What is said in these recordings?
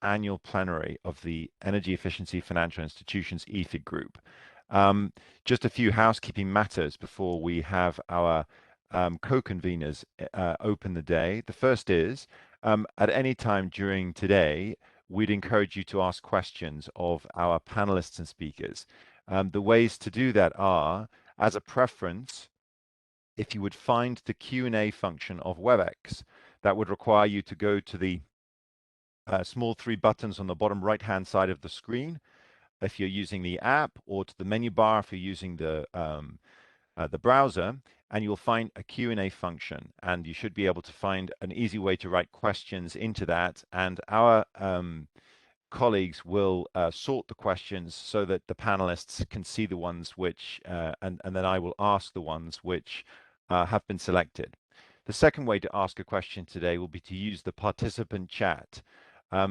annual plenary of the Energy Efficiency Financial Institutions EEFIG group. Just a few housekeeping matters before we have our co-conveners open the day. The first is, at any time during today, we'd encourage you to ask questions of our panelists and speakers. The ways to do that are, as a preference, if you would find the Q&A function of WebEx, that would require you to go to the small three buttons on the bottom right-hand side of the screen if you're using the app, or to the menu bar if you're using the browser, and you'll find a Q&A function, and you should be able to find an easy way to write questions into that, and our colleagues will sort the questions so that the panelists can see the ones which, and then I will ask the ones which have been selected. The second way to ask a question today will be to use the participant chat.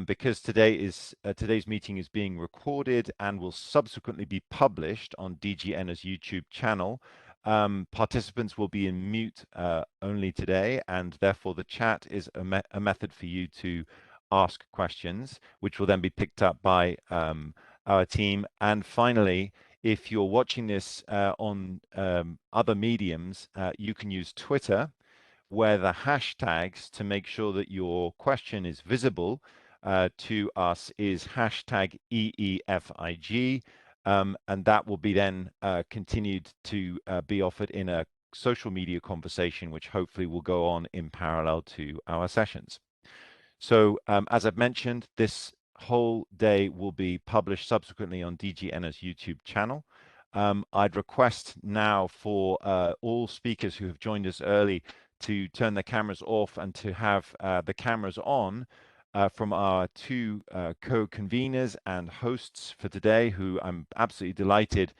Because today's meeting is being recorded and will subsequently be published on DG Ener's YouTube channel, participants will be in mute only today, and therefore the chat is a method for you to ask questions, which will then be picked up by our team. And finally, if you're watching this on other mediums, you can use Twitter, where the hashtags to make sure that your question is visible to us is hashtag EEFIG, and that will be then continued to be offered in a social media conversation, which hopefully will go on in parallel to our sessions. So as I've mentioned, this whole day will be published subsequently on DG Ener's YouTube channel. I'd request now for all speakers who have joined us early to turn the cameras off and to have the cameras on from our two co-conveners and hosts for today, who I'm absolutely delighted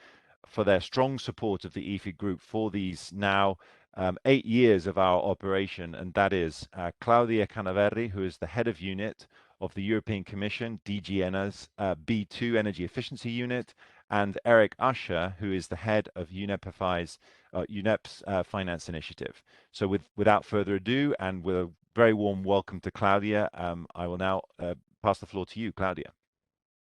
for their strong support of the EEFIG group for these now 8 years of our operation, and that is Claudia Canaverri, who is the head of unit of the European Commission, DG Ener's B2 Energy Efficiency Unit, and Eric Usher, who is the head of UNEP's Finance Initiative. So without further ado, and with a very warm welcome to Claudia, I will now pass the floor to you, Claudia.